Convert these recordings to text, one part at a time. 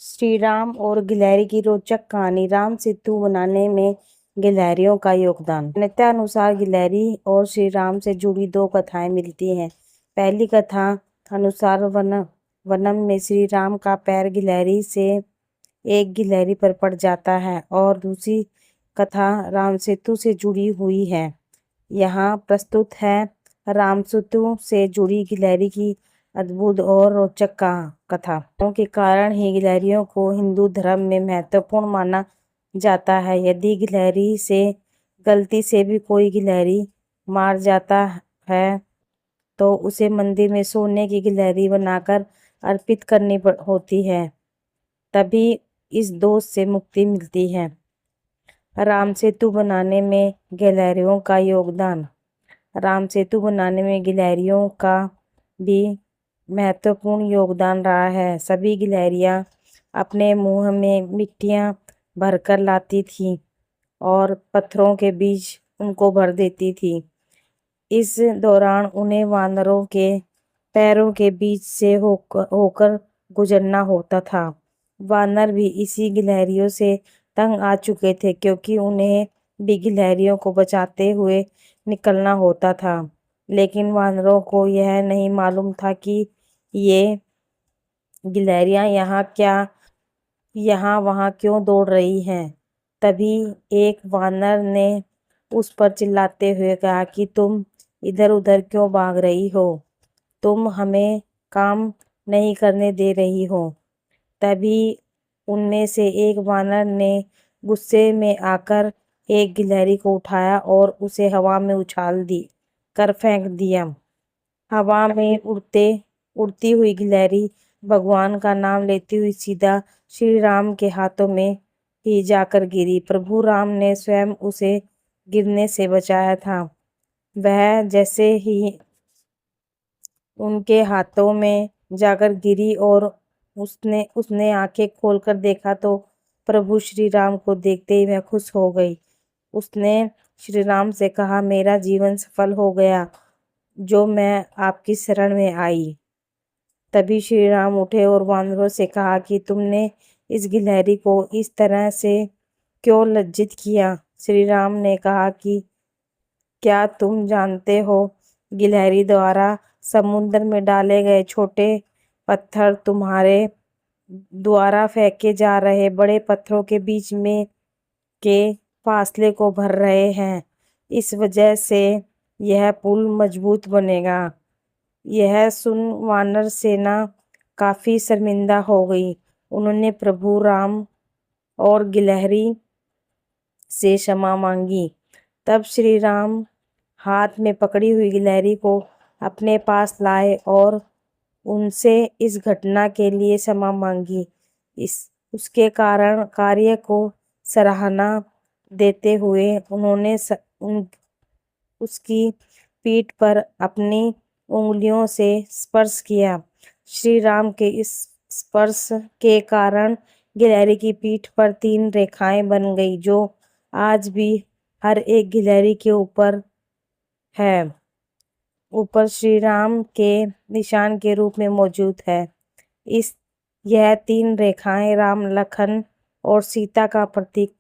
श्री राम और गिलहरी की रोचक कहानी। राम सेतु बनाने में गिलहरियों का योगदान। मान्यता अनुसार गिलहरी और श्री राम से जुड़ी दो कथाएं मिलती हैं। पहली कथा अनुसार वनम में श्री राम का पैर गिलहरी से एक गिलहरी पर पड़ जाता है और दूसरी कथा राम सेतु से जुड़ी हुई है। यहाँ प्रस्तुत है राम सेतु से जुड़ी गिलहरी की अद्भुत और रोचक कथा के कारण ही गिलहरियों को हिंदू धर्म में महत्वपूर्ण माना जाता है। यदि गिलहरी से गलती से भी कोई गिलहरी मार जाता है तो उसे मंदिर में सोने की गिलहरी बनाकर अर्पित करनी होती है, तभी इस दोष से मुक्ति मिलती है। राम सेतु बनाने में गिलहरियों का योगदान। राम सेतु बनाने में गिलहरियों का भी महत्वपूर्ण योगदान रहा है। सभी गिलहरियां अपने मुंह में मिट्टियां भरकर लाती थीं और पत्थरों के बीच उनको भर देती थी। इस दौरान उन्हें वानरों के पैरों के बीच से होकर गुजरना होता था। वानर भी इसी गिलहरियों से तंग आ चुके थे, क्योंकि उन्हें भी गिलहरियों को बचाते हुए निकलना होता था। लेकिन वानरों को यह नहीं मालूम था कि ये गिलहरियां यहाँ वहाँ क्यों दौड़ रही हैं। तभी एक वानर ने उस पर चिल्लाते हुए कहा कि तुम इधर उधर क्यों भाग रही हो, तुम हमें काम नहीं करने दे रही हो। तभी उनमें से एक वानर ने गुस्से में आकर एक गिलहरी को उठाया और उसे हवा में उछाल कर फेंक दिया। हवा में उड़ती हुई गिलहरी भगवान का नाम लेती हुई सीधा श्री राम के हाथों में ही जाकर गिरी। प्रभु राम ने स्वयं उसे गिरने से बचाया था। वह जैसे ही उनके हाथों में जाकर गिरी और उसने आंखें खोलकर देखा तो प्रभु श्री राम को देखते ही वह खुश हो गई। उसने श्री राम से कहा, मेरा जीवन सफल हो गया जो मैं आपकी शरण में आई। तभी श्री राम उठे और वानरों से कहा कि तुमने इस गिलहरी को इस तरह से क्यों लज्जित किया। श्री राम ने कहा कि क्या तुम जानते हो, गिलहरी द्वारा समुद्र में डाले गए छोटे पत्थर तुम्हारे द्वारा फेंके जा रहे बड़े पत्थरों के बीच में के फासले को भर रहे हैं। इस वजह से यह पुल मजबूत बनेगा। यह सुन वानर सेना काफी शर्मिंदा हो गई। उन्होंने प्रभु राम और गिलहरी से क्षमा मांगी। तब श्री राम हाथ में पकड़ी हुई गिलहरी को अपने पास लाए और उनसे इस घटना के लिए क्षमा मांगी। उसके कार्य को सराहना देते हुए उन्होंने उसकी पीठ पर अपनी उंगलियों से स्पर्श किया। श्री राम के इस स्पर्श के कारण गिलहरी की पीठ पर 3 रेखाएं बन गई, जो आज भी हर एक गिलहरी के ऊपर है। ऊपर श्री राम के निशान के रूप में मौजूद है। यह 3 रेखाएं राम, लखन और सीता का प्रतीक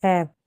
है।